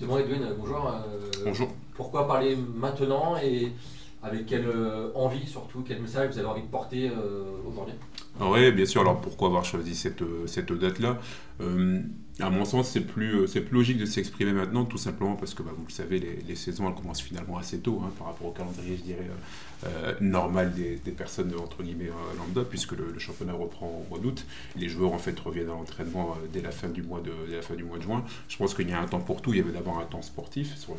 Justement, Edwin, bonjour. Bonjour. Pourquoi parler maintenant et avec quelle envie surtout, quel message vous avez envie de porter aujourd'hui? Oui, bien sûr. Alors pourquoi avoir choisi cette date-là? À mon sens, c'est plus logique de s'exprimer maintenant, tout simplement parce que vous le savez, les saisons elles commencent finalement assez tôt par rapport au calendrier, je dirais, normal des personnes entre guillemets lambda, puisque le championnat reprend au mois d'août. Les joueurs en fait reviennent à l'entraînement dès la fin du mois de juin. Je pense qu'il y a un temps pour tout. Il y avait d'abord un temps sportif sur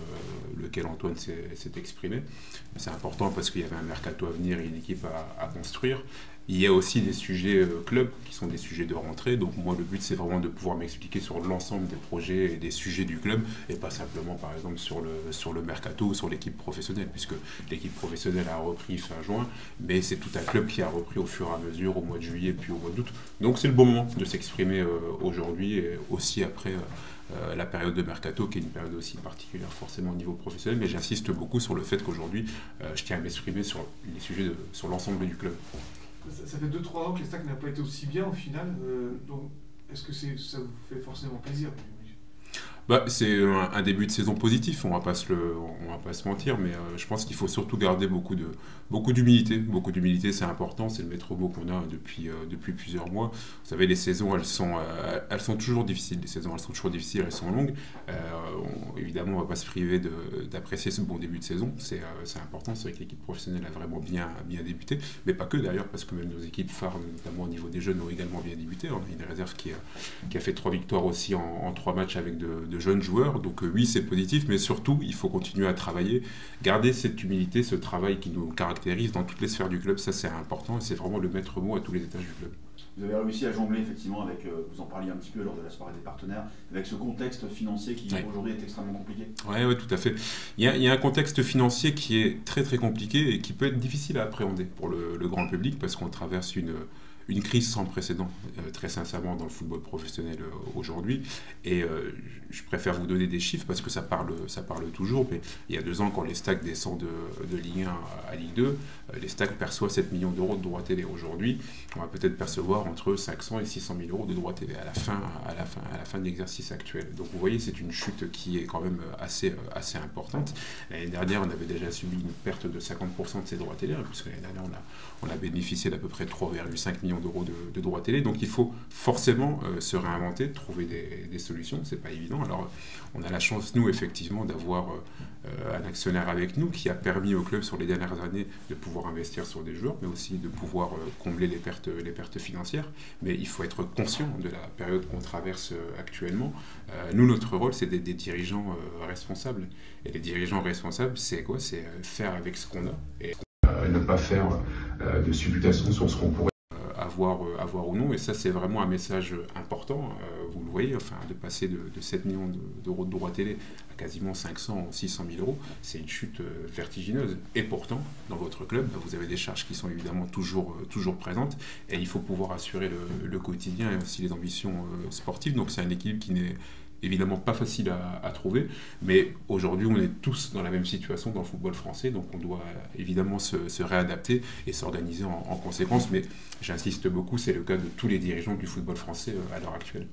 lequel Antoine s'est exprimé. C'est important parce qu'il y avait un mercato à venir et une équipe à construire. Il y a aussi des sujets clubs qui sont des sujets de rentrée. Donc moi, le but, c'est vraiment de pouvoir m'expliquer sur l'ensemble des projets et des sujets du club et pas simplement, par exemple, sur le mercato ou sur l'équipe professionnelle, puisque l'équipe professionnelle a repris fin juin, mais c'est tout un club qui a repris au fur et à mesure au mois de juillet puis au mois d'août. Donc c'est le bon moment de s'exprimer aujourd'hui et aussi après la période de mercato, qui est une période aussi particulière forcément au niveau professionnel, mais j'insiste beaucoup sur le fait qu'aujourd'hui, je tiens à m'exprimer sur les sujets sur l'ensemble du club. Ça fait 2-3 ans que les stacks n'ont pas été aussi bien au final, donc est-ce que ça vous fait forcément plaisir? C'est un début de saison positif, on va pas se mentir, mais je pense qu'il faut surtout garder beaucoup d'humilité. Beaucoup d'humilité, c'est important, c'est le maître mot qu'on a depuis plusieurs mois. Vous savez, les saisons, elles sont toujours difficiles, elles sont longues. Évidemment, on va pas se priver d'apprécier ce bon début de saison, c'est important. C'est vrai que l'équipe professionnelle a vraiment bien débuté, mais pas que d'ailleurs, parce que même nos équipes phares, notamment au niveau des jeunes, ont également bien débuté. On a une réserve qui a fait 3 victoires aussi en 3 matchs avec de jeunes joueurs, donc oui, c'est positif, mais surtout il faut continuer à travailler, garder cette humilité, ce travail qui nous caractérise dans toutes les sphères du club. Ça, c'est important et c'est vraiment le maître mot à tous les étages du club. Vous avez réussi à jongler effectivement avec, vous en parliez un petit peu lors de la soirée des partenaires, avec ce contexte financier qui aujourd'hui est extrêmement compliqué. Oui, tout à fait. Il y a un contexte financier qui est très très compliqué et qui peut être difficile à appréhender pour le grand public, parce qu'on traverse une crise sans précédent, très sincèrement, dans le football professionnel aujourd'hui. Et je préfère vous donner des chiffres parce que ça parle toujours. Mais il y a 2 ans, quand les Stacks descendent de Ligue 1 à Ligue 2, les Stacks perçoivent 7 millions d'euros de droits télé. Aujourd'hui, on va peut-être percevoir entre 500 et 600 000 euros de droits télé à la fin de l'exercice actuel. Donc vous voyez, c'est une chute qui est quand même assez importante. L'année dernière, on avait déjà subi une perte de 50% de ces droits télé, puisque l'année dernière, on a bénéficié d'à peu près 3,5 millions d'euros de droits télé. Donc il faut forcément se réinventer, trouver des solutions. C'est pas évident. Alors on a la chance, nous, effectivement, d'avoir un actionnaire avec nous qui a permis au club sur les dernières années de pouvoir investir sur des joueurs, mais aussi de pouvoir combler les pertes financières. Mais il faut être conscient de la période qu'on traverse actuellement. Nous, notre rôle, c'est d'être des dirigeants responsables. Et les dirigeants responsables, c'est quoi? C'est faire avec ce qu'on a et ne pas faire de supputation sur ce qu'on pourrait avoir ou non. Et ça, c'est vraiment un message important. Vous le voyez, de passer de 7 millions d'euros de droits télé à quasiment 500 ou 600 000 euros, c'est une chute vertigineuse. Et pourtant, dans votre club, vous avez des charges qui sont évidemment toujours présentes, et il faut pouvoir assurer le quotidien et aussi les ambitions sportives. Donc c'est un équilibre qui n'est évidemment pas facile à trouver, mais aujourd'hui on est tous dans la même situation dans le football français, donc on doit évidemment se réadapter et s'organiser en conséquence, mais j'insiste beaucoup, c'est le cas de tous les dirigeants du football français à l'heure actuelle.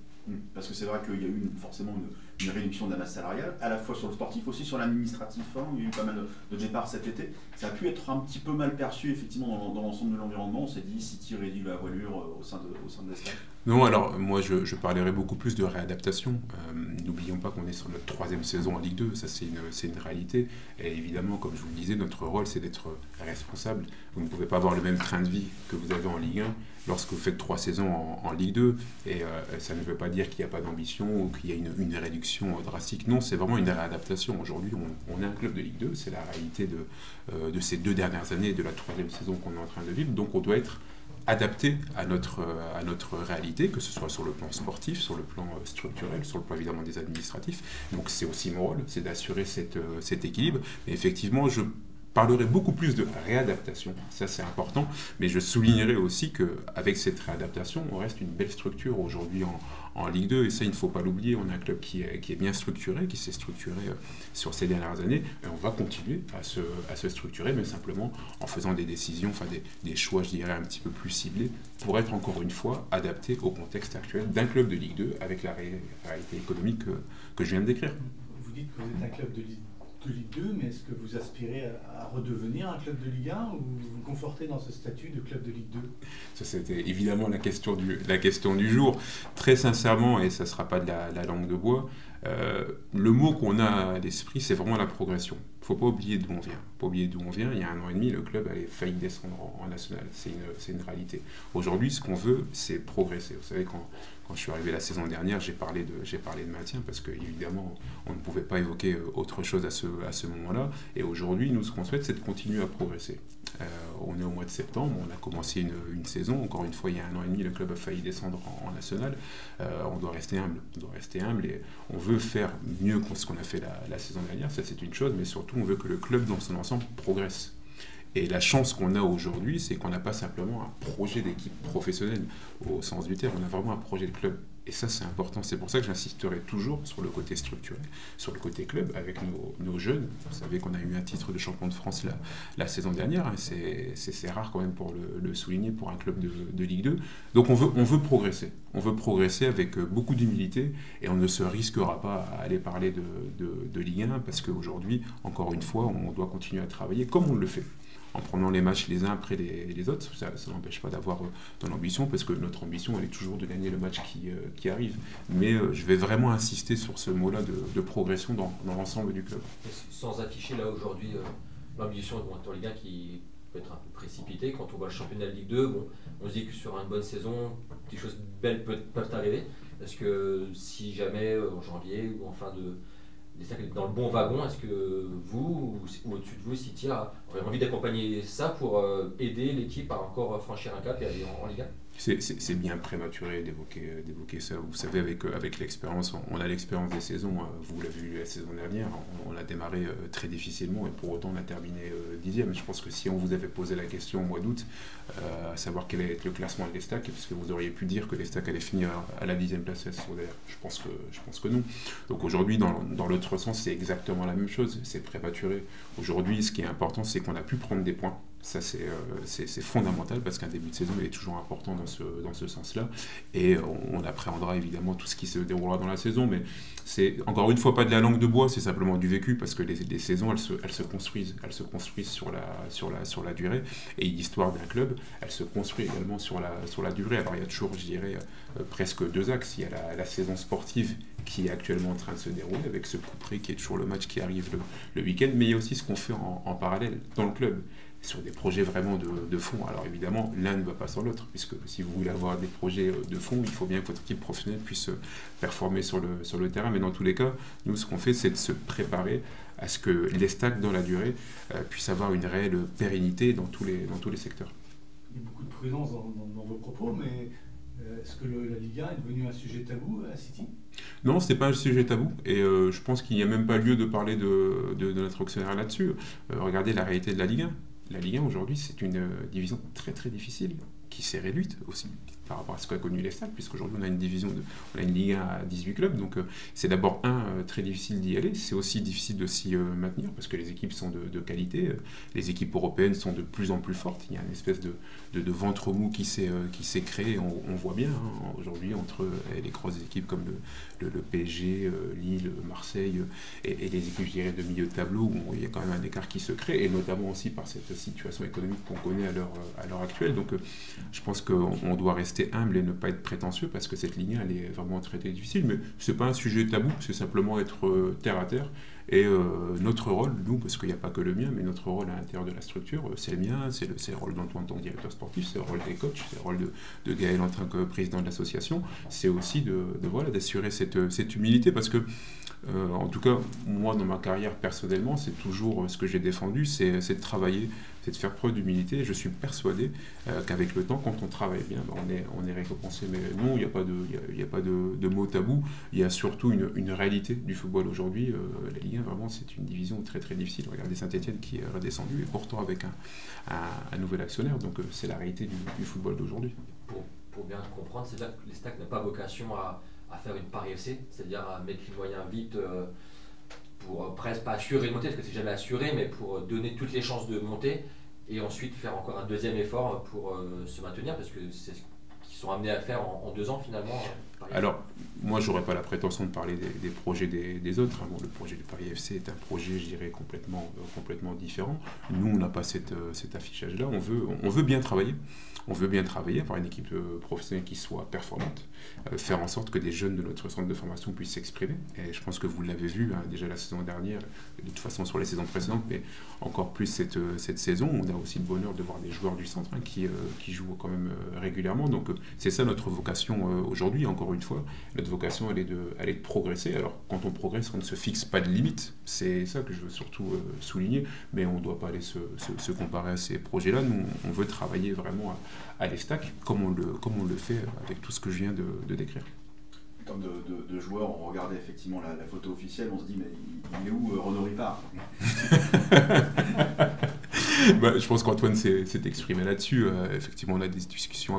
Parce que c'est vrai qu'il y a eu forcément une réduction de la masse salariale, à la fois sur le sportif, aussi sur l'administratif. Il y a eu pas mal de départs cet été. Ça a pu être un petit peu mal perçu, effectivement, dans l'ensemble de l'environnement. On s'est dit, City réduit la voilure au sein de l'Estade. Non, alors moi je parlerai beaucoup plus de réadaptation. N'oublions pas qu'on est sur notre 3e saison en Ligue 2, ça c'est une réalité. Et évidemment, comme je vous le disais, notre rôle c'est d'être responsable. Vous ne pouvez pas avoir le même train de vie que vous avez en Ligue 1 lorsque vous faites 3 saisons en Ligue 2. Et ça ne veut pas dire qu'il n'y a pas d'ambition ou qu'il y a une réduction drastique. Non, c'est vraiment une réadaptation. Aujourd'hui, on est un club de Ligue 2, c'est la réalité de ces 2 dernières années et de la 3e saison qu'on est en train de vivre. Donc on doit être adapté à notre réalité, que ce soit sur le plan sportif, sur le plan structurel, sur le plan évidemment des administratifs. Donc c'est aussi mon rôle, c'est d'assurer cet équilibre. Mais effectivement, je parlerai beaucoup plus de réadaptation, ça c'est important, mais je soulignerai aussi qu'avec cette réadaptation, on reste une belle structure aujourd'hui en Ligue 2, et ça il ne faut pas l'oublier. On a un club qui est bien structuré, qui s'est structuré sur ces dernières années, et on va continuer à se structurer, mais simplement en faisant des décisions, des choix, je dirais, un petit peu plus ciblés, pour être encore une fois adapté au contexte actuel d'un club de Ligue 2 avec la réalité économique que je viens de décrire. vous dites que vous êtes un club de Ligue 2, mais est-ce que vous aspirez à redevenir un club de Ligue 1 ou vous vous confortez dans ce statut de club de Ligue 2? Ça, c'était évidemment la question du jour. Très sincèrement, et ça ne sera pas de la langue de bois, le mot qu'on a à l'esprit, c'est vraiment la progression. Il ne faut pas oublier d'où on vient. Pas oublier d'où on vient. Il y a 1 an et demi, le club avait failli descendre en national. C'est une réalité. Aujourd'hui, ce qu'on veut, c'est progresser. Vous savez, quand je suis arrivé la saison dernière, j'ai parlé de maintien parce qu'évidemment, on ne pouvait pas évoquer autre chose à ce moment-là. Et aujourd'hui, nous, ce qu'on souhaite, c'est de continuer à progresser. On est au mois de septembre, on a commencé une saison. Encore une fois, il y a 1 an et demi, le club a failli descendre en national. On doit rester humble. Et on veut faire mieux que ce qu'on a fait la saison dernière. Ça, c'est une chose. Mais surtout, on veut que le club, dans son ensemble, progresse. Et la chance qu'on a aujourd'hui, c'est qu'on n'a pas simplement un projet d'équipe professionnelle au sens du terme, on a vraiment un projet de club. Et ça, c'est important. C'est pour ça que j'insisterai toujours sur le côté structurel, sur le côté club, avec nos jeunes. Vous savez qu'on a eu un titre de champion de France la saison dernière. Hein. C'est rare quand même pour le souligner pour un club de Ligue 2. Donc on veut progresser. On veut progresser avec beaucoup d'humilité et on ne se risquera pas à aller parler de Ligue 1 parce qu'aujourd'hui, encore une fois, on doit continuer à travailler comme on le fait. En prenant les matchs les uns après les autres, ça n'empêche pas d'avoir de l'ambition, parce que notre ambition, elle est toujours de gagner le match qui arrive. Mais je vais vraiment insister sur ce mot-là de progression dans l'ensemble du club. Sans afficher là aujourd'hui l'ambition de Ligue 1 qui peut être un peu précipitée, quand on voit le championnat de Ligue 2, bon, on se dit que sur une bonne saison, des choses belles peuvent arriver. Parce que si jamais en janvier ou en fin de... dans le bon wagon, est-ce que vous, ou au-dessus de vous, City aurait envie d'accompagner ça pour aider l'équipe à encore franchir un cap et aller en Ligue 1? C'est bien prématuré d'évoquer ça. Vous savez, avec l'expérience, on a l'expérience des saisons. Vous l'avez vu la saison dernière, on a démarré très difficilement et pour autant on a terminé 10e. Je pense que si on vous avait posé la question au mois d'août, à savoir quel allait être le classement de l'Estac, parce que vous auriez pu dire que l'Estac allait finir à la 10e place la saison dernière. Je pense que non. Donc aujourd'hui, dans l'autre sens, c'est exactement la même chose. C'est prématuré. Aujourd'hui, ce qui est important, c'est qu'on a pu prendre des points. Ça, c'est fondamental parce qu'un début de saison il est toujours important dans ce sens-là. Et on appréhendra évidemment tout ce qui se déroulera dans la saison. Mais c'est encore une fois pas de la langue de bois, c'est simplement du vécu parce que les saisons, elles se construisent. Elles se construisent sur la durée. Et l'histoire d'un club, elle se construit également sur la durée. Alors il y a toujours, je dirais, presque 2 axes. Il y a la saison sportive qui est actuellement en train de se dérouler avec ce coup près qui est toujours le match qui arrive le week-end. Mais il y a aussi ce qu'on fait en parallèle dans le club, sur des projets vraiment de fond. Alors évidemment, l'un ne va pas sans l'autre, puisque si vous voulez avoir des projets de fond, il faut bien que votre équipe professionnelle puisse performer sur le terrain. Mais dans tous les cas, nous, ce qu'on fait, c'est de se préparer à ce que l'Estac, dans la durée, puisse avoir une réelle pérennité dans tous les secteurs. Il y a beaucoup de prudence dans vos propos, mais est-ce que la Ligue 1 est devenue un sujet tabou à City? Non, ce n'est pas un sujet tabou et je pense qu'il n'y a même pas lieu de parler de notre actionnaire là-dessus. Regardez la réalité de la Ligue 1. La Ligue 1 aujourd'hui, c'est une division très très difficile qui s'est réduite aussi par rapport à ce qu'a connu l'Estac, puisqu'aujourd'hui on a une Ligue 1 à 18 clubs, donc c'est d'abord très difficile d'y aller, c'est aussi difficile de s'y maintenir parce que les équipes sont de qualité, les équipes européennes sont de plus en plus fortes, il y a une espèce de ventre mou qui s'est créé, on voit bien aujourd'hui entre les grosses équipes comme le PSG, Lille, Marseille et les équipes, je dirais, de milieu de tableau où il y a quand même un écart qui se crée, et notamment aussi par cette situation économique qu'on connaît à l'heure actuelle. Donc je pense qu'on doit rester humble et ne pas être prétentieux parce que cette ligne elle est vraiment très, très difficile, mais c'est pas un sujet tabou, c'est simplement être terre à terre. Et notre rôle, nous, parce qu'il n'y a pas que le mien, mais notre rôle à l'intérieur de la structure, c'est le mien, c'est le rôle d'Antoine en tant que directeur sportif, c'est le rôle des coachs, c'est le rôle de Gaël en tant que président de l'association, c'est aussi d'assurer cette humilité, parce que, en tout cas, moi, dans ma carrière personnellement, c'est toujours ce que j'ai défendu, c'est de travailler, c'est de faire preuve d'humilité. Je suis persuadé qu'avec le temps, quand on travaille bien, on est récompensé. Mais non, il n'y a pas de mot tabou. Il y a surtout une réalité du football aujourd'hui. La Ligue 1, vraiment, c'est une division très très difficile. Regardez Saint-Etienne qui est redescendu et pourtant avec un nouvel actionnaire. Donc c'est la réalité du football d'aujourd'hui. Pour bien comprendre, c'est-à-dire que l'Estac n'a pas vocation à faire une Paris FC, c'est-à-dire à mettre les moyens vite pour presque pas assurer de monter, parce que c'est jamais assuré, mais pour donner toutes les chances de monter et ensuite faire encore un deuxième effort pour se maintenir, parce que c'est ce qu'ils sont amenés à faire en 2 ans finalement. Alors, moi, j'aurais pas la prétention de parler des projets des autres. Bon, le projet du Paris FC est un projet, je dirais, complètement différent. Nous, on n'a pas cet affichage-là. On veut bien travailler. On veut bien travailler, avoir une équipe professionnelle qui soit performante, faire en sorte que des jeunes de notre centre de formation puissent s'exprimer. Et je pense que vous l'avez vu déjà la saison dernière, de toute façon sur les saisons précédentes, mais encore plus cette saison. On a aussi le bonheur de voir des joueurs du centre qui jouent quand même régulièrement. Donc c'est ça notre vocation aujourd'hui, encore une fois. Notre vocation, elle est de progresser. Alors quand on progresse, on ne se fixe pas de limites. C'est ça que je veux surtout souligner. Mais on ne doit pas aller se comparer à ces projets-là. Nous, on veut travailler vraiment à l'EFSTAC, comme on le fait avec tout ce que je viens de décrire. En termes de joueurs, on regardait effectivement la photo officielle, on se dit mais il est où Renaud Ripart? Je pense qu'Antoine s'est exprimé là-dessus. Effectivement, on a des discussions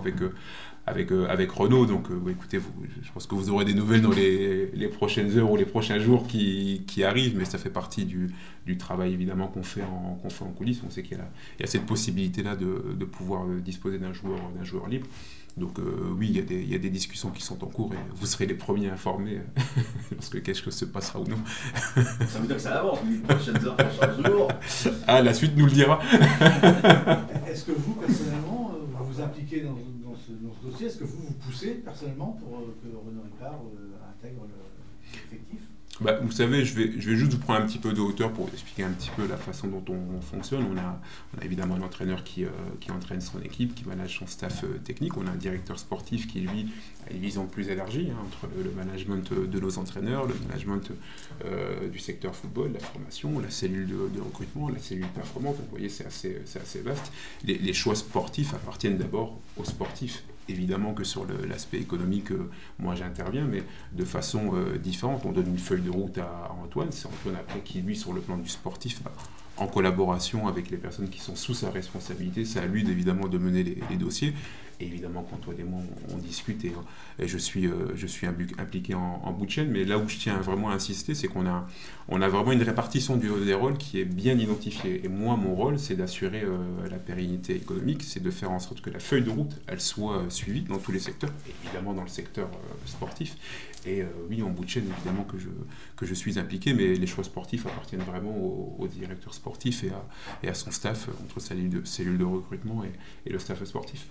avec Renaud. Donc, écoutez, je pense que vous aurez des nouvelles dans les prochaines heures ou les prochains jours qui arrivent. Mais ça fait partie du travail, évidemment, qu'on fait en coulisses. On sait qu'il y a cette possibilité-là de pouvoir disposer d'un joueur libre. Donc oui, il y a des discussions qui sont en cours et vous serez les premiers informés lorsque quelque chose se passera ou non. Ça veut dire que ça avance, les prochaines heures, prochains jours. Ah, la suite nous le dira. Est-ce que vous, personnellement, vous vous impliquez dans ce dossier? Est-ce que vous poussez personnellement pour que Renaud Ripart intègre l'effectif? Vous savez, je vais juste vous prendre un petit peu de hauteur pour vous expliquer un petit peu la façon dont on fonctionne. On a évidemment un entraîneur qui entraîne son équipe, qui manage son staff technique. On a un directeur sportif qui, lui, a une vision plus élargie entre le management de nos entraîneurs, le management du secteur football, la formation, la cellule de recrutement, la cellule performante. Donc, vous voyez, c'est assez vaste. Les choix sportifs appartiennent d'abord aux sportifs. Évidemment que sur l'aspect économique, moi j'interviens, mais de façon différente. On donne une feuille de route à Antoine. C'est Antoine après qui, lui, sur le plan du sportif, en collaboration avec les personnes qui sont sous sa responsabilité, c'est à lui évidemment de mener les dossiers. Et évidemment qu'Antoine et moi, on discute et je suis impliqué en bout de chaîne. Mais là où je tiens vraiment à insister, c'est qu'on a vraiment une répartition des rôles qui est bien identifiée. Et moi, mon rôle, c'est d'assurer la pérennité économique, c'est de faire en sorte que la feuille de route, elle soit suivie dans tous les secteurs, évidemment dans le secteur sportif. Et oui, en bout de chaîne, évidemment que je suis impliqué, mais les choix sportifs appartiennent vraiment au directeur sportif et à son staff, entre cellule de recrutement et le staff sportif.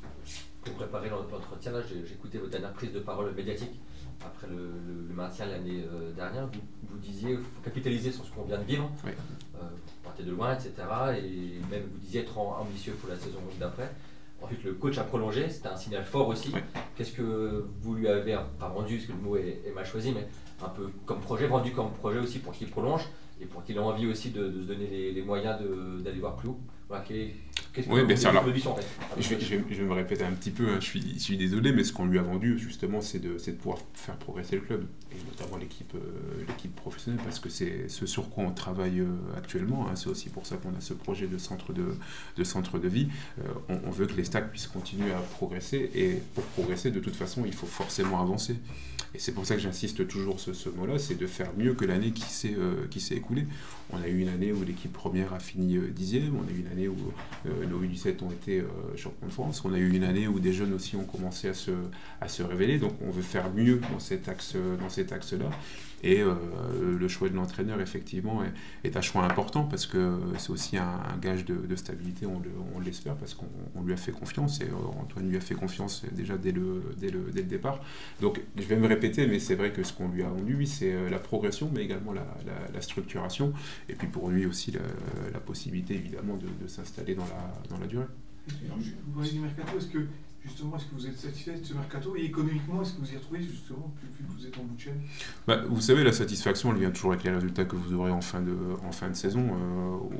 Pour préparer l'entretien, là, j'ai écouté votre dernière prise de parole médiatique après le maintien l'année dernière. Vous disiez qu'il faut capitaliser sur ce qu'on vient de vivre, oui. Partir de loin, etc. Et même vous disiez être ambitieux pour la saison d'après. Ensuite, le coach a prolongé, c'était un signal fort aussi. Oui. Qu'est-ce que vous lui avez, pas rendu, parce que le mot est mal choisi, mais un peu comme projet, vendu comme projet aussi pour qu'il prolonge et pour qu'il ait envie aussi de se donner les moyens d'aller voir plus haut. Voilà, qu'est-ce que bien sûr. Alors, en fait, je vais me répéter un petit peu, je suis désolé, mais ce qu'on lui a vendu justement, c'est de pouvoir faire progresser le club, et notamment l'équipe professionnelle, parce que c'est ce sur quoi on travaille actuellement. C'est aussi pour ça qu'on a ce projet de centre de vie. On veut que les stacks puissent continuer à progresser, et pour progresser, de toute façon, il faut forcément avancer. Et c'est pour ça que j'insiste toujours sur ce mot-là, c'est de faire mieux que l'année qui s'est écoulée. On a eu une année où l'équipe première a fini 10e, on a eu une année où nos U17 ont été champions de France, on a eu une année où des jeunes aussi ont commencé à se révéler, donc on veut faire mieux dans cet axe-là. Et le choix de l'entraîneur, effectivement, est un choix important parce que c'est aussi un gage de stabilité, on l'espère, parce qu'on lui a fait confiance, et Antoine lui a fait confiance déjà dès le départ. Donc je vais me répéter, mais c'est vrai que ce qu'on lui a rendu, c'est la progression, mais également la structuration, et puis pour lui aussi la possibilité, évidemment, de s'installer dans la durée. Vous parlez du mercato, est-ce que vous êtes satisfait de ce mercato, et économiquement, est-ce que vous y retrouvez justement, plus que vous êtes en bout de chaîne? Vous savez, la satisfaction, elle vient toujours avec les résultats que vous aurez en fin de saison.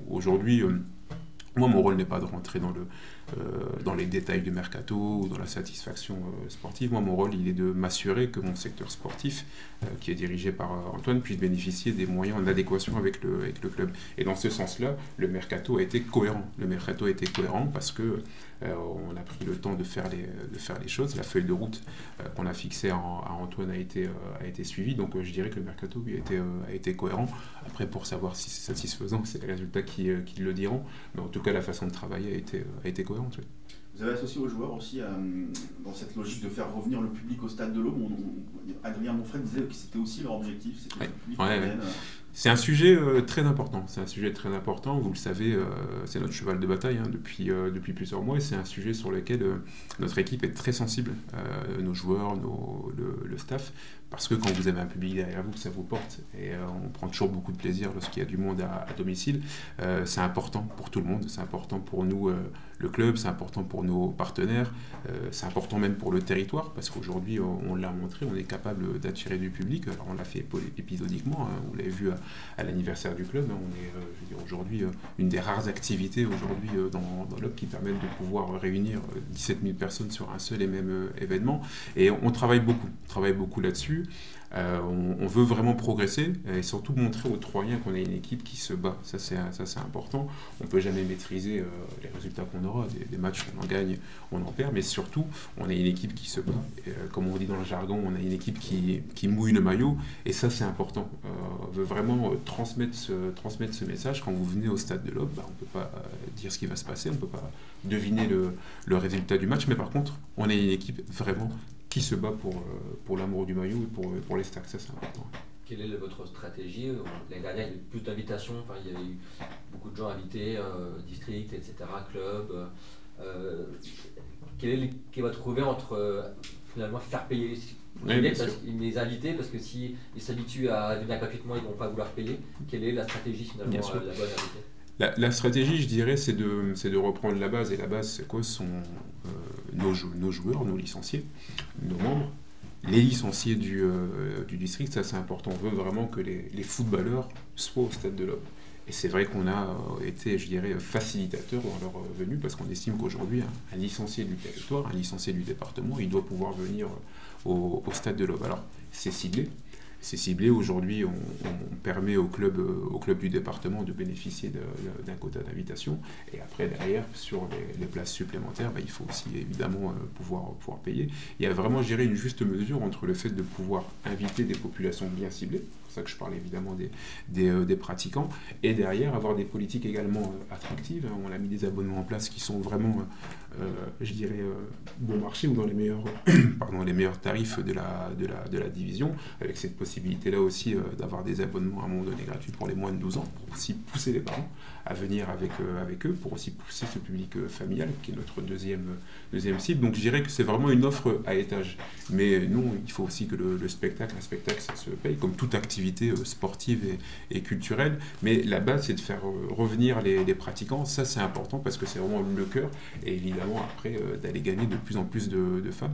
Aujourd'hui, moi, mon rôle n'est pas de rentrer dans les détails du mercato ou dans la satisfaction sportive. Moi, mon rôle, il est de m'assurer que mon secteur sportif, qui est dirigé par Antoine, puisse bénéficier des moyens en adéquation avec le club. Et dans ce sens-là, le mercato a été cohérent. Le mercato a été cohérent parce que on a pris le temps de faire les choses. La feuille de route qu'on a fixée à Antoine a été suivie. Donc je dirais que le mercato lui, a été cohérent. Après, pour savoir si c'est satisfaisant, c'est les résultats qui le diront. Mais en tout cas, la façon de travailler a été cohérente. Oui. Vous avez associé aux joueurs aussi dans cette logique de faire revenir le public au stade de l'Aube. Adrien Monfred disait que c'était aussi leur objectif, c'était que le public revienne. C'est un sujet très important. C'est un sujet très important. Vous le savez, c'est notre cheval de bataille depuis plusieurs mois et c'est un sujet sur lequel notre équipe est très sensible, nos joueurs, le staff, parce que quand vous avez un public derrière vous, ça vous porte et on prend toujours beaucoup de plaisir lorsqu'il y a du monde à domicile. C'est important pour tout le monde, c'est important pour nous, le club, c'est important pour nos partenaires, c'est important même pour le territoire, parce qu'aujourd'hui, on l'a montré, on est capable d'attirer du public. Alors on l'a fait épisodiquement, hein, vous l'avez vu à l'anniversaire du club. On est, je veux dire, aujourd'hui une des rares activités aujourd'hui dans l'Aube qui permettent de pouvoir réunir 17 000 personnes sur un seul et même événement. Et on travaille beaucoup là-dessus. On veut vraiment progresser et surtout montrer aux Troyens qu'on est une équipe qui se bat. Ça c'est important. On ne peut jamais maîtriser les résultats qu'on aura. Des matchs, on en gagne, on en perd, mais surtout, on est une équipe qui se bat. Et, comme on dit dans le jargon, on a une équipe qui mouille le maillot et ça c'est important. On veut vraiment transmettre ce message. Quand vous venez au stade de l'Aube, on ne peut pas dire ce qui va se passer, on ne peut pas deviner le résultat du match, mais par contre, on est une équipe vraiment qui se bat pour l'amour du maillot et pour les stacks, ça c'est important. Quelle est votre stratégie? L'année dernière, il y a eu plus d'invitations, il y avait eu beaucoup de gens invités, district, etc., club. Quel est votre couvert entre finalement faire payer les invités, parce que s'ils s'habituent à venir gratuitement, ils ne vont pas vouloir payer. Quelle est la stratégie finalement, la bonne invitée? La stratégie, je dirais, c'est de reprendre la base. Et la base, c'est quoi? Ce sont nos joueurs, nos licenciés, nos membres, les licenciés du district. Ça, c'est important. On veut vraiment que les footballeurs soient au stade de l'Aube. Et c'est vrai qu'on a été, je dirais, facilitateur dans leur venue, parce qu'on estime qu'aujourd'hui, un licencié du territoire, un licencié du département, il doit pouvoir venir au stade de l'Aube. Alors, c'est ciblé. C'est ciblé. Aujourd'hui, on permet au club du département de bénéficier d'un quota d'invitation. Et après, derrière, sur les places supplémentaires, il faut aussi évidemment pouvoir payer. Il y a vraiment, je dirais, une juste mesure entre le fait de pouvoir inviter des populations bien ciblées, c'est pour ça que je parle évidemment des pratiquants, et derrière avoir des politiques également attractives. On a mis des abonnements en place qui sont vraiment, je dirais, bon marché ou dans les meilleurs tarifs de la division, avec cette possibilité-là aussi d'avoir des abonnements à un moment donné gratuits pour les moins de 12 ans, pour aussi pousser les parents à venir avec eux, pour aussi pousser ce public familial, qui est notre deuxième cible. Donc je dirais que c'est vraiment une offre à étage. Mais non, il faut aussi que un spectacle, ça se paye, comme toute activité sportive et culturelle. Mais la base, c'est de faire revenir les pratiquants. Ça, c'est important, parce que c'est vraiment le cœur. Et évidemment, après, d'aller gagner de plus en plus de fans.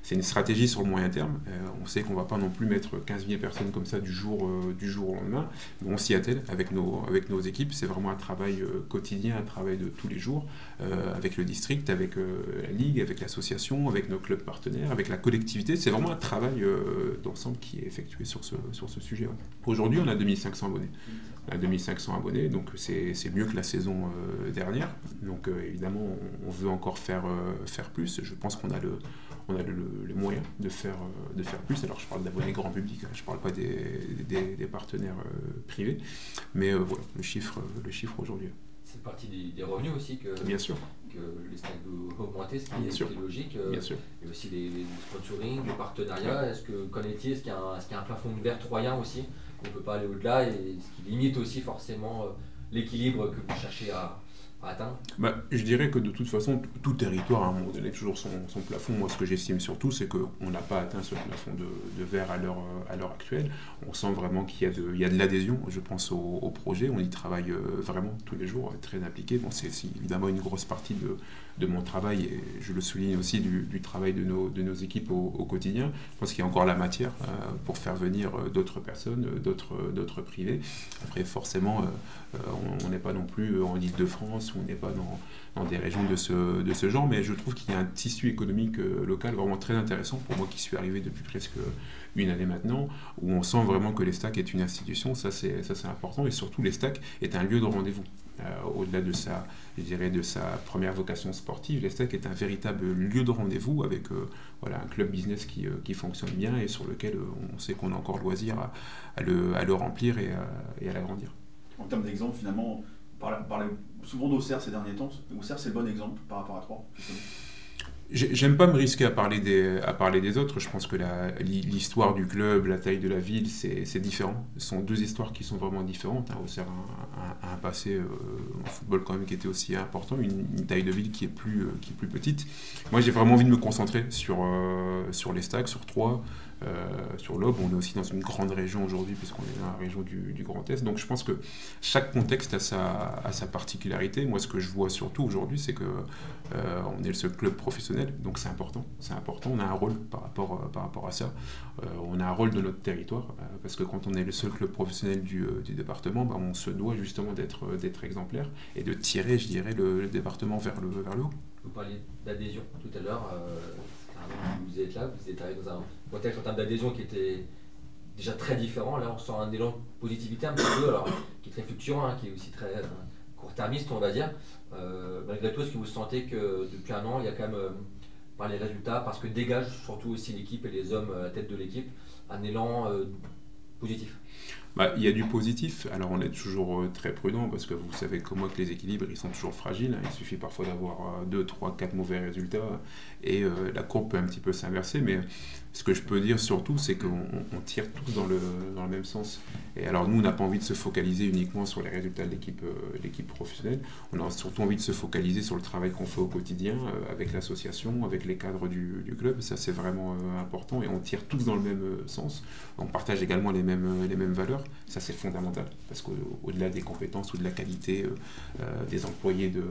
C'est une stratégie sur le moyen terme. On sait qu'on ne va pas non plus mettre 15 000 personnes comme ça du jour au lendemain. Mais on s'y attelle avec nos équipes. C'est vraiment un travail quotidien, un travail de tous les jours, avec le district, avec la ligue, avec l'association, avec nos clubs partenaires, avec la collectivité. C'est vraiment un travail d'ensemble qui est effectué sur ce sujet. Ouais. Aujourd'hui, on a 2500 abonnés. On a 2500 abonnés, donc c'est mieux que la saison dernière. Donc évidemment, on veut encore faire plus. Je pense qu'on a le moyen de faire plus. Alors je parle d'abonnés grand public, je ne parle pas des partenaires privés, mais voilà, le chiffre aujourd'hui. C'est partie des revenus aussi que, bien sûr, que les stades doivent augmenter, ce qui est logique. Bien sûr. Et aussi les sponsoring, les partenariats. Est-ce qu'il y a un plafond de verre troyen aussi? On ne peut pas aller au-delà, et ce qui limite aussi forcément l'équilibre que vous cherchez à atteindre? Je dirais que de toute façon, tout territoire, à un moment donné, toujours son plafond. Moi, ce que j'estime surtout, c'est qu'on n'a pas atteint ce plafond de verre à l'heure actuelle. On sent vraiment qu'il y a de l'adhésion, je pense, au projet. On y travaille vraiment tous les jours, très impliqué. Bon, c'est évidemment une grosse partie de mon travail, et je le souligne aussi du travail de nos équipes au quotidien. Je pense qu'il y a encore la matière pour faire venir d'autres personnes, d'autres privés. Après, forcément, on n'est pas non plus en Île-de-France, on n'est pas dans des régions de ce genre, mais je trouve qu'il y a un tissu économique local vraiment très intéressant pour moi qui suis arrivé depuis presque une année maintenant, où on sent vraiment que les stacks est une institution. Ça c'est important, et surtout les stacks est un lieu de rendez-vous. Au-delà de sa première vocation sportive, les stacks est un véritable lieu de rendez-vous avec un club business qui fonctionne bien et sur lequel on sait qu'on a encore loisir à le remplir et à l'agrandir. En termes d'exemple, finalement, parlez souvent d'Auxerre ces derniers temps. Auxerre, c'est le bon exemple par rapport à Troyes. J'aime pas me risquer à parler des autres. Je pense que l'histoire du club, la taille de la ville, c'est différent. Ce sont deux histoires qui sont vraiment différentes. Auxerre a un passé en football quand même qui était aussi important, une taille de ville qui est plus petite. Moi, j'ai vraiment envie de me concentrer sur les Stacks, sur Troyes, sur l'Aube. On est aussi dans une grande région aujourd'hui puisqu'on est dans la région du Grand Est. Donc je pense que chaque contexte a sa particularité. Moi, ce que je vois surtout aujourd'hui, c'est que on est le seul club professionnel. Donc c'est important, on a un rôle par rapport à ça, on a un rôle de notre territoire, parce que quand on est le seul club professionnel du département, on se doit justement d'être exemplaire et de tirer, je dirais, le département vers le haut. Vous parliez d'adhésion tout à l'heure, vous êtes là, vous êtes arrivé dans un contexte en termes d'adhésion qui était déjà très différent. Là on sent un élan de positivité un petit peu, alors, qui est très fluctuant, qui est aussi très court-termiste on va dire. Malgré tout, est-ce que vous sentez que depuis un an, il y a quand même, par les résultats, parce que dégage surtout aussi l'équipe et les hommes à la tête de l'équipe, un élan positif? Il y a du positif, alors on est toujours très prudent parce que vous savez comme moi que les équilibres ils sont toujours fragiles, il suffit parfois d'avoir 2, 3, 4 mauvais résultats et la courbe peut un petit peu s'inverser, mais ce que je peux dire surtout c'est qu'on tire tous dans le même sens. Et alors nous on n'a pas envie de se focaliser uniquement sur les résultats de l'équipe professionnelle, on a surtout envie de se focaliser sur le travail qu'on fait au quotidien avec l'association, avec les cadres du club, ça c'est vraiment important et on tire tous dans le même sens, on partage également les mêmes valeurs. Ça c'est fondamental parce qu'au-delà des compétences ou de la qualité des employés de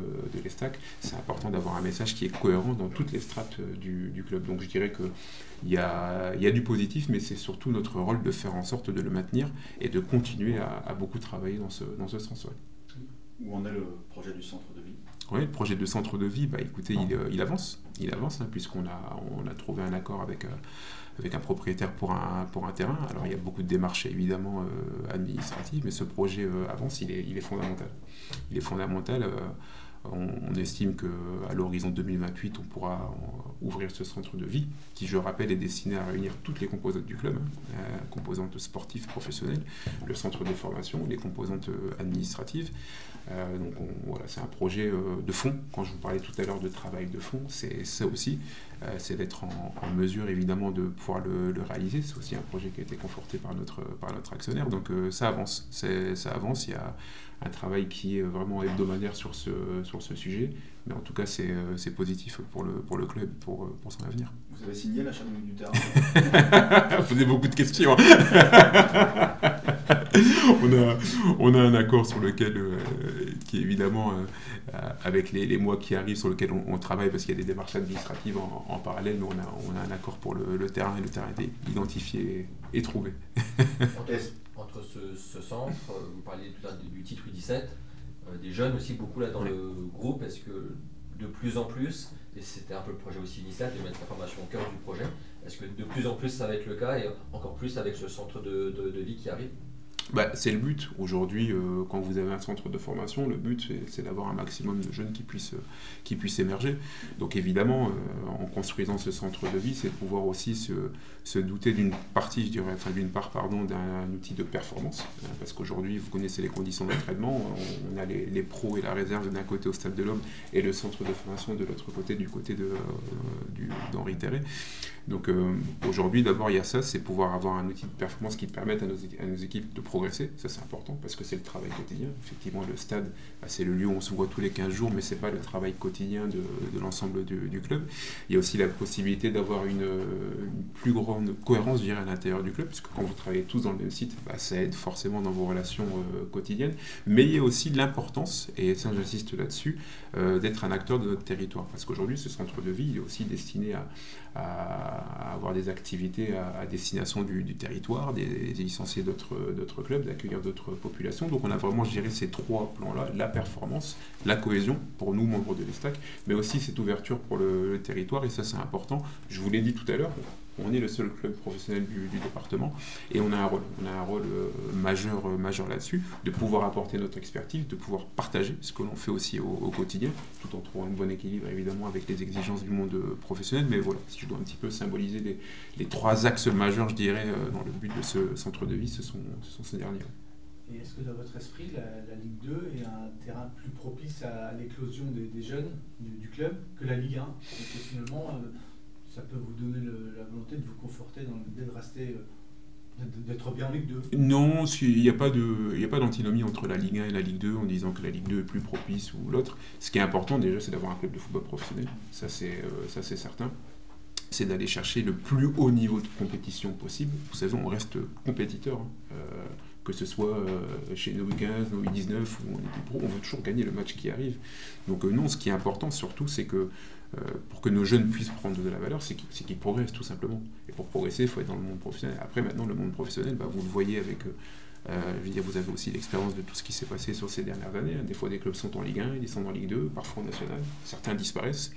l'Estac, c'est important d'avoir un message qui est cohérent dans toutes les strates du club. Donc je dirais qu'il y a du positif, mais c'est surtout notre rôle de faire en sorte de le maintenir et de continuer à beaucoup travailler dans ce sens. Ouais. Où en est le projet du centre de vie? Oui, le projet de centre de vie, écoutez, il avance, puisqu'on a trouvé un accord avec un propriétaire pour un terrain. Alors il y a beaucoup de démarches évidemment administratives, mais ce projet avance, il est fondamental. Il est fondamental. On estime qu'à l'horizon 2028, on pourra ouvrir ce centre de vie, qui, je rappelle, est destiné à réunir toutes les composantes du club, composantes sportives, professionnelles, le centre de formation, les composantes administratives. Donc voilà, c'est un projet de fond. Quand je vous parlais tout à l'heure de travail de fond, c'est ça aussi, c'est d'être en mesure évidemment de pouvoir le réaliser. C'est aussi un projet qui a été conforté par notre actionnaire. Donc ça avance, il y a un travail qui est vraiment hebdomadaire sur ce sujet, mais en tout cas c'est positif pour le club, pour son avenir. Vous avez signé l'achat du terrain? Vous posez beaucoup de questions. On a un accord sur lequel, qui évidemment, avec les mois qui arrivent, sur lequel on travaille parce qu'il y a des démarches administratives en parallèle, mais on a un accord pour le terrain, et le terrain est identifié et trouvé. Entre ce centre, vous parliez tout à l'heure du titre U17, des jeunes aussi beaucoup là dans le groupe, est-ce que de plus en plus, et c'était un peu le projet aussi initial de mettre la formation au cœur du projet, est-ce que de plus en plus ça va être le cas et encore plus avec ce centre de vie qui arrive? C'est le but. Aujourd'hui, quand vous avez un centre de formation, le but, c'est d'avoir un maximum de jeunes qui puissent émerger. Donc évidemment, en construisant ce centre de vie, c'est de pouvoir aussi se douter d'une partie, d'une part, d'un outil de performance. Parce qu'aujourd'hui, vous connaissez les conditions d'entraînement. On a les pros et la réserve d'un côté au Stade de l'Aube et le centre de formation de l'autre côté, du côté d'Henri Terret. Donc aujourd'hui, d'abord, il y a ça, c'est pouvoir avoir un outil de performance qui permette à nos équipes de progresser. Ça, c'est important parce que c'est le travail quotidien. Effectivement, le stade, c'est le lieu où on se voit tous les 15 jours, mais ce n'est pas le travail quotidien de l'ensemble du club. Il y a aussi la possibilité d'avoir une plus grande cohérence, je dirais, à l'intérieur du club, puisque quand vous travaillez tous dans le même site, ça aide forcément dans vos relations quotidiennes. Mais il y a aussi l'importance, et ça j'insiste là-dessus, d'être un acteur de notre territoire. Parce qu'aujourd'hui, ce centre de vie, il est aussi destiné à avoir des activités à destination du territoire, des licenciés d'autres clubs, d'accueillir d'autres populations. Donc on a vraiment géré ces trois plans-là, la performance, la cohésion pour nous, membres de l'Estac, mais aussi cette ouverture pour le territoire, et ça c'est important. Je vous l'ai dit tout à l'heure, on est le seul club professionnel du département et on a un rôle majeur là-dessus, de pouvoir apporter notre expertise, de pouvoir partager ce que l'on fait aussi au quotidien, tout en trouvant un bon équilibre évidemment avec les exigences du monde professionnel. Mais voilà, si je dois un petit peu symboliser les trois axes majeurs, je dirais, dans le but de ce centre de vie, ce sont ces derniers. Et est-ce que dans votre esprit, la Ligue 2 est un terrain plus propice à l'éclosion des jeunes du club que la Ligue 1? Et que finalement, ça peut vous donner la volonté de vous conforter dans l'idée de rester, d'être bien en Ligue 2? Non, il n'y a pas d'antinomie entre la Ligue 1 et la Ligue 2 en disant que la Ligue 2 est plus propice ou l'autre. Ce qui est important déjà, c'est d'avoir un club de football professionnel. Ça, c'est certain. C'est d'aller chercher le plus haut niveau de compétition possible. Vous savez, on reste compétiteur. Que ce soit chez nos U15, nos U19 ou en équipe pro, on veut toujours gagner le match qui arrive. Donc non, ce qui est important surtout, c'est que pour que nos jeunes puissent prendre de la valeur, c'est qu'ils progressent tout simplement. Et pour progresser, il faut être dans le monde professionnel. Après, maintenant, le monde professionnel, vous le voyez avec... je veux dire, vous avez aussi l'expérience de tout ce qui s'est passé sur ces dernières années. Des fois, des clubs sont en Ligue 1, ils sont en Ligue 2, parfois en National. Certains disparaissent,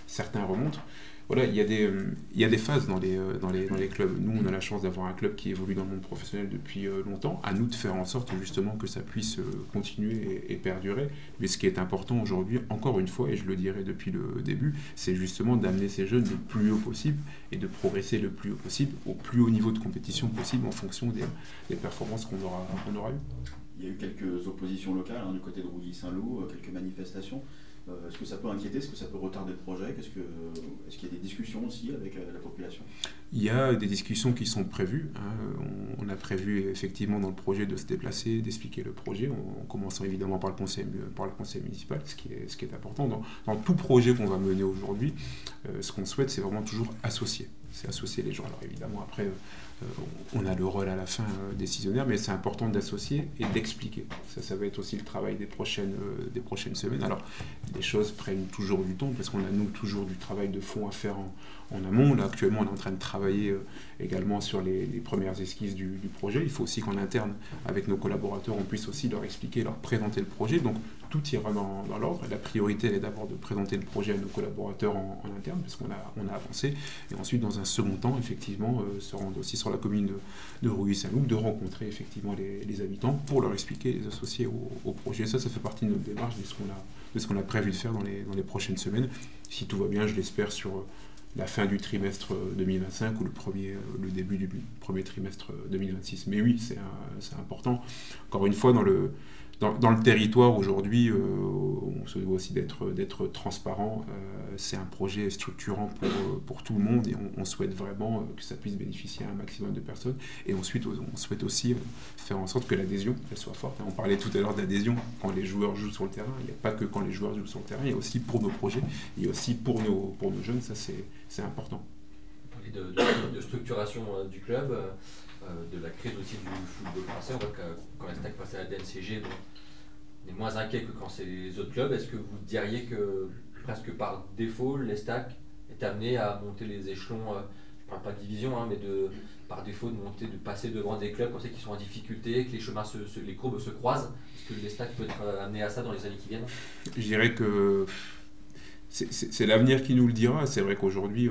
certains remontent. Voilà, il y a des phases dans les clubs. Nous, on a la chance d'avoir un club qui évolue dans le monde professionnel depuis longtemps. À nous de faire en sorte justement que ça puisse continuer et perdurer. Mais ce qui est important aujourd'hui, encore une fois, et je le dirai depuis le début, c'est justement d'amener ces jeunes le plus haut possible et de progresser le plus haut possible, au plus haut niveau de compétition possible en fonction des performances qu'on aura eues. Il y a eu quelques oppositions locales du côté de Rouilly-Saint-Loup, quelques manifestations. Est-ce que ça peut inquiéter? Est-ce que ça peut retarder le projet? Est-ce qu'il y a des discussions aussi avec la population? Il y a des discussions qui sont prévues. On a prévu effectivement dans le projet de se déplacer, d'expliquer le projet, en commençant évidemment par le conseil municipal, ce qui est important. Dans tout projet qu'on va mener aujourd'hui, ce qu'on souhaite, c'est vraiment toujours associer. C'est associer les gens. Alors évidemment, après, on a le rôle à la fin décisionnaire, mais c'est important d'associer et d'expliquer. Ça va être aussi le travail des prochaines semaines. Alors, les choses prennent toujours du temps, parce qu'on a, nous, toujours du travail de fond à faire en amont. Là, actuellement, on est en train de travailler également sur les premières esquisses du projet. Il faut aussi qu'en interne, avec nos collaborateurs, on puisse aussi leur expliquer, leur présenter le projet. Donc, tout ira dans l'ordre. La priorité, elle est d'abord de présenter le projet à nos collaborateurs en interne, parce qu'on a avancé. Et ensuite, dans un second temps, effectivement, se rendre aussi sur la commune de Rouilly-Saint-Loup, de rencontrer effectivement les habitants pour leur expliquer, les associer au projet. Ça fait partie de notre démarche, de ce qu'on a prévu de faire dans les prochaines semaines. Si tout va bien, je l'espère, sur la fin du trimestre 2025 ou le début du premier trimestre 2026. Mais oui, c'est important. Encore une fois, dans le territoire aujourd'hui, on se doit aussi d'être transparent. C'est un projet structurant pour tout le monde et on souhaite vraiment que ça puisse bénéficier à un maximum de personnes. Et ensuite, on souhaite aussi faire en sorte que l'adhésion elle soit forte. On parlait tout à l'heure d'adhésion quand les joueurs jouent sur le terrain. Il n'y a pas que quand les joueurs jouent sur le terrain, il y a aussi pour nos projets, il y a aussi pour nos jeunes. Ça, c'est important. Vous parlez de structuration du club, de la crise aussi du football français. On voit que quand l'Estac passait à la DNCG, on est moins inquiet que quand c'est les autres clubs. Est-ce que vous diriez que presque par défaut, l'Estac est amené à monter les échelons, je ne parle pas de division, mais par défaut de passer devant des clubs comme ça qui sont en difficulté, que les chemins, les courbes se croisent? Est-ce que l'Estac peut être amené à ça dans les années qui viennent? Je dirais que c'est l'avenir qui nous le dira. C'est vrai qu'aujourd'hui,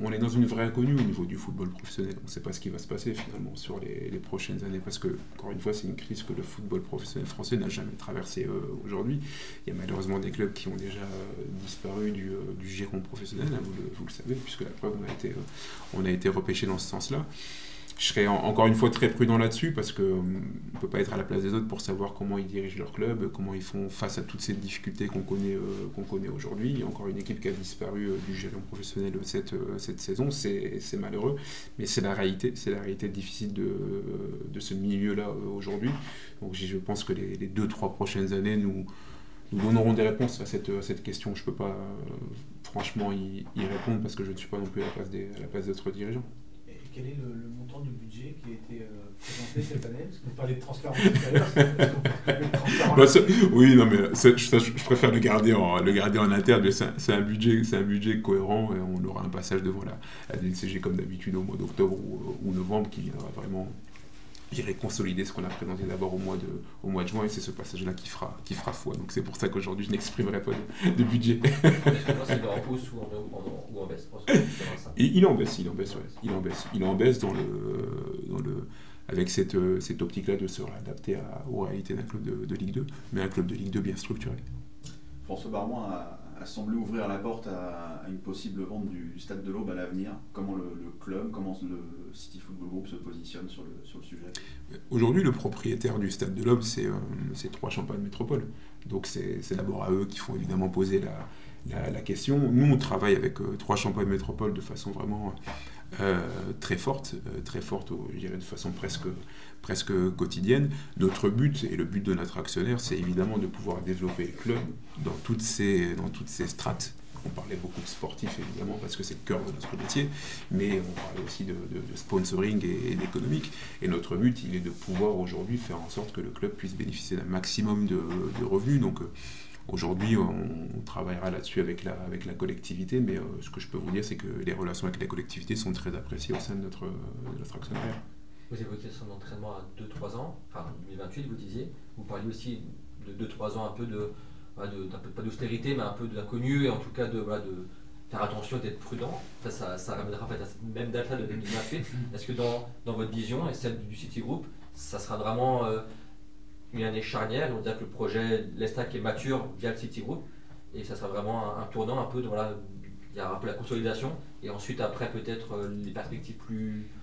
on est dans une vraie inconnue au niveau du football professionnel. On ne sait pas ce qui va se passer finalement sur les prochaines années, parce que, encore une fois, c'est une crise que le football professionnel français n'a jamais traversée aujourd'hui. Il y a malheureusement des clubs qui ont déjà disparu du giron professionnel, vous le savez, puisque la preuve, on a été repêché dans ce sens-là. Je serais encore une fois très prudent là-dessus, parce qu'on ne peut pas être à la place des autres pour savoir comment ils dirigent leur club, comment ils font face à toutes ces difficultés qu'on connaît aujourd'hui. Il y a encore une équipe qui a disparu du giron professionnel cette saison, c'est malheureux, mais c'est la réalité difficile de ce milieu-là aujourd'hui. Donc je pense que les 2-3 prochaines années nous donnerons des réponses à cette question. Je ne peux pas franchement y répondre, parce que je ne suis pas non plus à la place d'autres dirigeants. Quel est le montant du budget qui a été présenté cette année? Parce que vous parlez de transparence tout à l'heure. Oui, non, mais je préfère le garder en interne. Mais c'est un budget cohérent, et on aura un passage devant la DNCG comme d'habitude au mois d'octobre ou novembre, qui viendra vraiment consolider ce qu'on a présenté d'abord au mois de juin, et c'est ce passage-là qui fera foi. Donc c'est pour ça qu'aujourd'hui je n'exprimerai pas de budget. Est-ce que c'est en hausse ou en baisse? Il est en baisse, Il est en baisse avec cette optique-là de se réadapter aux réalités d'un club de Ligue 2, mais un club de Ligue 2 bien structuré. François Barmois a semblé ouvrir la porte à une possible vente du Stade de l'Aube à l'avenir. Comment le club, comment le City Football Group se positionne sur le sujet? Aujourd'hui, le propriétaire du Stade de l'Aube, c'est Troyes Champagne Métropole. Donc c'est d'abord à eux qu'il faut évidemment poser la question. Nous, on travaille avec Troyes Champagne Métropole de façon vraiment très forte, je dirais de façon presque quotidienne. Notre but, et le but de notre actionnaire, c'est évidemment de pouvoir développer le club dans toutes ces strates. On parlait beaucoup de sportifs, évidemment, parce que c'est le cœur de notre métier, mais on parlait aussi de sponsoring et d'économique. Et notre but, il est de pouvoir aujourd'hui faire en sorte que le club puisse bénéficier d'un maximum de revenus. Donc aujourd'hui, on travaillera là-dessus avec la collectivité, mais ce que je peux vous dire, c'est que les relations avec la collectivité sont très appréciées au sein de notre actionnaire. Vous évoquiez son entraînement à 2-3 ans, enfin 2028, vous disiez. Vous parliez aussi de 2-3 ans, un peu pas d'austérité, mais un peu d'inconnu, et en tout cas de faire attention, d'être prudent. Ça ramènera en fait à cette même date-là de 2028. Est-ce que dans votre vision et celle du City Group, ça sera vraiment une année charnière? On dirait que le projet L'Estac est mature via le City Group, et ça sera vraiment un tournant un peu il y a un peu la consolidation, et ensuite après peut-être les perspectives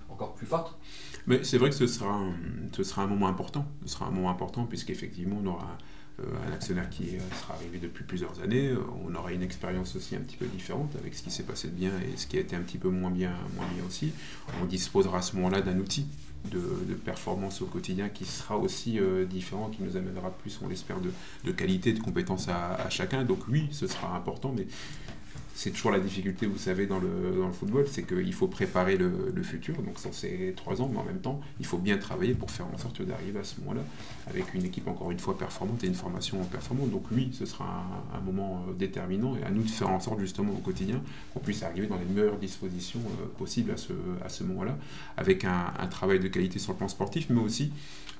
encore plus fortes. Mais c'est vrai que ce sera un moment important. Ce sera un moment important puisqu'effectivement on aura un actionnaire qui sera arrivé depuis plusieurs années. On aura une expérience aussi un petit peu différente avec ce qui s'est passé de bien et ce qui a été un petit peu moins bien aussi. On disposera à ce moment-là d'un outil de performance au quotidien qui sera aussi différent, qui nous amènera plus, on l'espère, de qualité, de compétences à chacun. Donc oui, ce sera important, mais c'est toujours la difficulté, vous savez, dans le football, c'est qu'il faut préparer le futur, donc ça c'est 3 ans, mais en même temps, il faut bien travailler pour faire en sorte d'arriver à ce moment-là avec une équipe encore une fois performante et une formation performante. Donc oui, ce sera un moment déterminant, et à nous de faire en sorte justement au quotidien qu'on puisse arriver dans les meilleures dispositions possibles à ce moment-là, avec un travail de qualité sur le plan sportif, mais aussi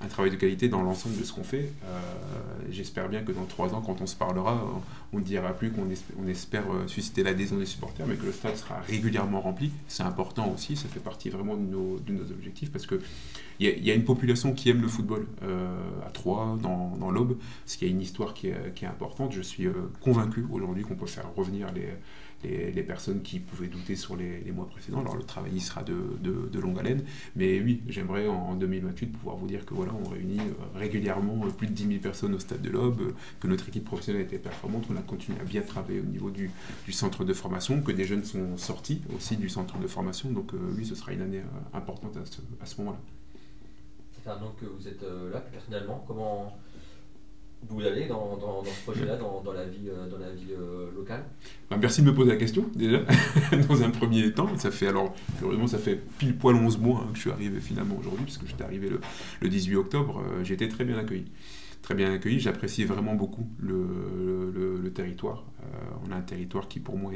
un travail de qualité dans l'ensemble de ce qu'on fait. J'espère bien que dans 3 ans, quand on se parlera, on ne dira plus qu'on espère susciter l'adhésion des supporters, mais que le stade sera régulièrement rempli. C'est important aussi, ça fait partie vraiment de nos objectifs, parce qu'il y a une population qui aime le football à Troyes, dans l'Aube, parce qu'il y a une histoire qui est importante. Je suis convaincu aujourd'hui qu'on peut faire revenir les personnes qui pouvaient douter sur les mois précédents. Alors le travail il sera de longue haleine, mais oui, j'aimerais en 2028 pouvoir vous dire que voilà, on réunit régulièrement plus de 10 000 personnes au Stade de l'Aube, que notre équipe professionnelle était performante, qu'on a continué à bien travailler au niveau du centre de formation, que des jeunes sont sortis aussi du centre de formation. Donc oui, ce sera une année importante à ce moment-là. Ça fait un an que vous êtes là, personnellement. Comment vous allez dans ce projet-là, dans la vie locale? Merci de me poser la question, déjà, dans un premier temps. Ça fait pile poil 11 mois que je suis arrivé finalement aujourd'hui, puisque j'étais arrivé le 18 octobre. J'ai été très bien accueilli. J'apprécie vraiment beaucoup le territoire. On a un territoire qui pour moi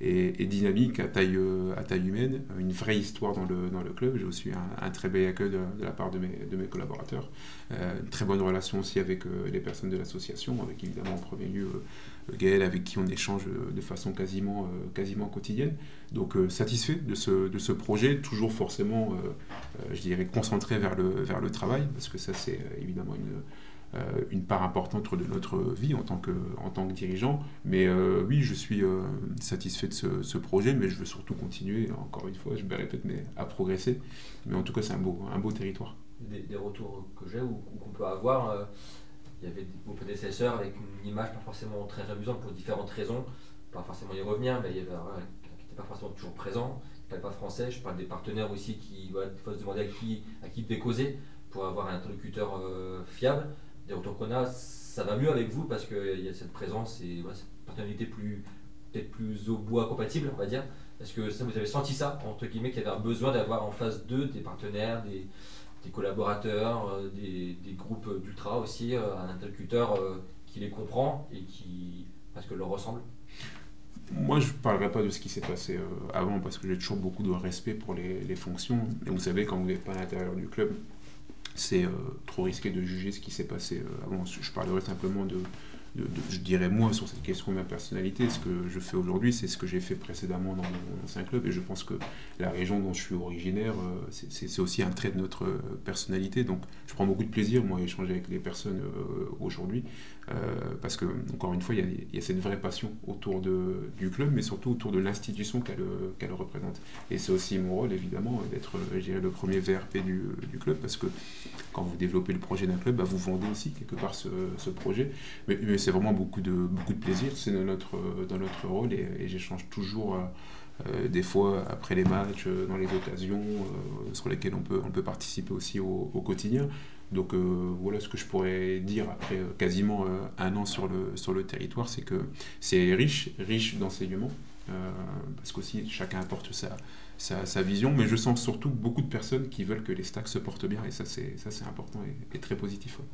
est dynamique, à taille humaine, une vraie histoire dans le club. J'ai aussi un très bel accueil de la part de mes collaborateurs, une très bonne relation aussi avec les personnes de l'association, avec évidemment en premier lieu Gaël, avec qui on échange de façon quasiment quotidienne. Donc satisfait de ce projet, toujours forcément, je dirais, concentré vers le travail, parce que ça c'est évidemment une part importante de notre vie en tant que dirigeant. Mais oui, je suis satisfait de ce projet, mais je veux surtout continuer, encore une fois, je me répète, mais à progresser. Mais en tout cas, c'est un beau territoire. Des retours que j'ai ou qu'on peut avoir, il y avait vos prédécesseurs avec une image pas forcément très amusante pour différentes raisons, pas forcément y revenir, mais il y avait qui n'était pas forcément toujours présent, qui ne parlait pas français. Je parle des partenaires aussi qui faut se demander à qui devait causer pour avoir un interlocuteur fiable. Des retours qu'on a, ça va mieux avec vous parce qu'il y a cette présence et cette personnalité peut-être plus au bois compatible, on va dire. Est-ce que ça, vous avez senti ça, entre guillemets, qu'il y avait un besoin d'avoir en face d'eux des partenaires, des collaborateurs, des groupes d'ultra aussi, un interlocuteur qui les comprend et qui presque leur ressemble? Moi, je ne parlerai pas de ce qui s'est passé avant parce que j'ai toujours beaucoup de respect pour les fonctions. Et vous savez, quand vous n'êtes pas à l'intérieur du club, c'est trop risqué de juger ce qui s'est passé avant. Je parlerai simplement je dirais moi sur cette question de ma personnalité. Ce que je fais aujourd'hui, c'est ce que j'ai fait précédemment dans mon ancien club, et je pense que la région dont je suis originaire, c'est aussi un trait de notre personnalité. Donc je prends beaucoup de plaisir moi à échanger avec les personnes aujourd'hui, parce que encore une fois il y a cette vraie passion autour du club, mais surtout autour de l'institution qu'elle représente. Et c'est aussi mon rôle évidemment d'être, je dirais, le premier VRP du club, parce que quand vous développez le projet d'un club, vous vendez aussi quelque part ce projet, mais c'est vraiment beaucoup de plaisir, c'est dans notre rôle, et j'échange toujours des fois après les matchs, dans les occasions sur lesquelles on peut participer aussi au quotidien. Donc voilà ce que je pourrais dire après quasiment un an sur le territoire, c'est que c'est riche d'enseignements, parce qu'aussi chacun apporte sa vision, mais je sens surtout beaucoup de personnes qui veulent que les stacks se portent bien, et ça c'est important et très positif. Ouais.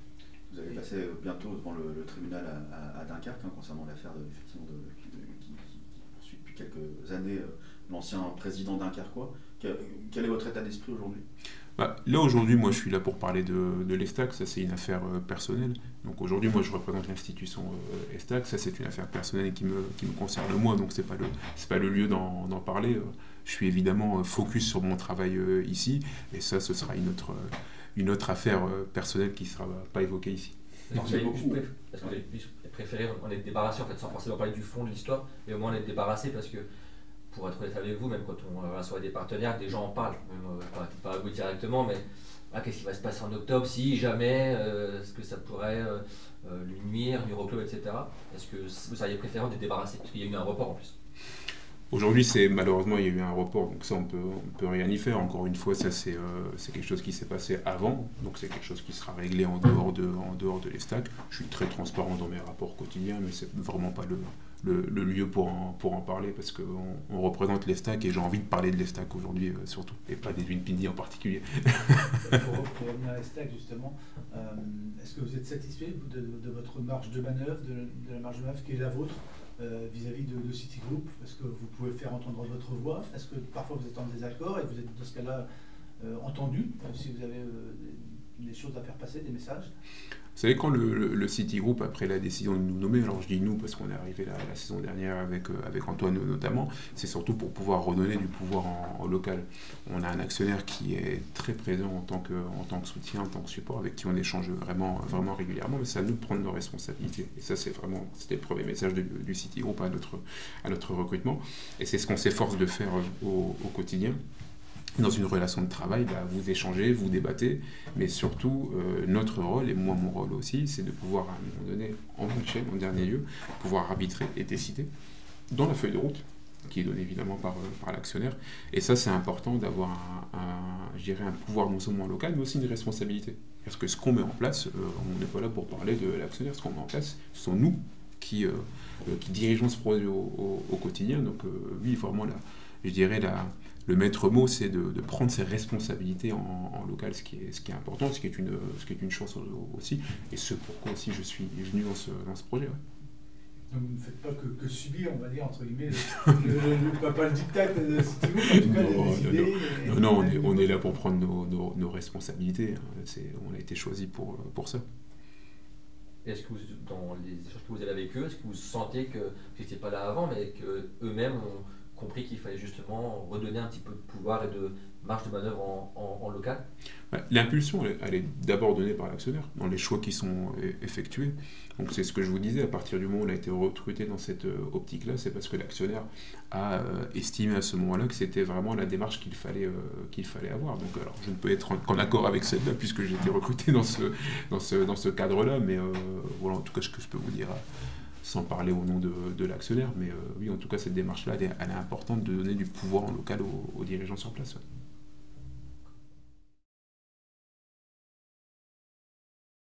Vous allez passer bientôt devant le tribunal à Dunkerque, concernant l'affaire qui poursuit depuis quelques années l'ancien président dunkerquois. Quel est votre état d'esprit aujourd'hui ? Là aujourd'hui, moi je suis là pour parler de l'Estac, ça c'est une affaire personnelle. Donc aujourd'hui, moi je représente l'institution Estac, ça c'est une affaire personnelle qui me concerne moi, donc c'est pas le lieu d'en parler. Je suis évidemment focus sur mon travail ici, et ça ce sera une autre affaire personnelle qui ne sera pas évoquée ici. Est-ce que vous avez préféré en être débarrassé, en fait, sans forcément parler du fond de l'histoire, mais au moins en être débarrassé, parce que, pour être honnête avec vous, même quand on va sur des partenaires, des gens en parlent, même pas à vous directement, mais qu'est-ce qui va se passer en octobre si jamais, est-ce que ça pourrait lui nuire au club, etc. Est-ce que vous auriez préféré en être débarrassé, parce qu'il y a eu un report en plus? Aujourd'hui, malheureusement, il y a eu un report, donc ça, on peut rien y faire. Encore une fois, ça, c'est quelque chose qui s'est passé avant, donc c'est quelque chose qui sera réglé en dehors de l'Estac. Je suis très transparent dans mes rapports quotidiens, mais c'est vraiment pas le lieu pour en parler, parce qu'on représente l'Estac, et j'ai envie de parler de l'Estac aujourd'hui, surtout, et pas d'Edwin Pindy en particulier. Pour revenir à l'Estac, justement, est-ce que vous êtes satisfait de votre marge de manœuvre, de la marge de manœuvre qui est la vôtre vis-à-vis de Citigroup? Est-ce que vous pouvez faire entendre votre voix? Est-ce que parfois vous êtes en désaccord et vous êtes dans ce cas-là entendu, si vous avez des choses à faire passer, des messages? Vous savez, quand le Citigroup, après la décision de nous nommer, alors je dis nous parce qu'on est arrivé la saison dernière avec Antoine notamment, c'est surtout pour pouvoir redonner du pouvoir en local. On a un actionnaire qui est très présent en tant que soutien, en tant que support, avec qui on échange vraiment régulièrement, mais c'est à nous de prendre nos responsabilités. Et ça, c'était le premier message du Citigroup à notre recrutement. Et c'est ce qu'on s'efforce de faire au quotidien. Dans une relation de travail, vous échangez, vous débattez, mais surtout, notre rôle, et moi mon rôle aussi, c'est de pouvoir, à un moment donné, en bout de chaîne, en dernier lieu, pouvoir arbitrer et décider dans la feuille de route, qui est donnée évidemment par l'actionnaire. Et ça, c'est important d'avoir un pouvoir non seulement local, mais aussi une responsabilité. Parce que ce qu'on met en place, on n'est pas là pour parler de l'actionnaire, ce qu'on met en place, ce sont nous qui dirigeons ce projet au quotidien. Donc oui, vraiment, le maître mot, c'est de prendre ses responsabilités en local, ce qui est important, ce qui est une chance aussi, et ce pourquoi aussi je suis venu dans ce projet. Ouais. Donc vous ne faites pas que subir, on va dire, entre guillemets, pas le diktat de Citigroup, en tout cas, les idées. Non, on est là pour prendre nos responsabilités. On a été choisi pour ça. Est-ce que dans les échanges que vous avez avec eux, est-ce que vous sentez que vous n'étiez pas là avant, mais qu'eux-mêmes ont compris qu'il fallait justement redonner un petit peu de pouvoir et de marge de manœuvre en local? L'impulsion, elle est d'abord donnée par l'actionnaire, dans les choix qui sont effectués. Donc c'est ce que je vous disais, à partir du moment où on a été recruté dans cette optique-là, c'est parce que l'actionnaire a estimé à ce moment-là que c'était vraiment la démarche qu'il fallait avoir. Donc alors, je ne peux être qu'en accord avec celle-là, puisque j'ai été recruté dans ce cadre-là, mais voilà en tout cas ce que je peux vous dire, sans parler au nom de l'actionnaire, mais oui, en tout cas cette démarche-là, elle est importante de donner du pouvoir en local aux dirigeants sur place. Ouais.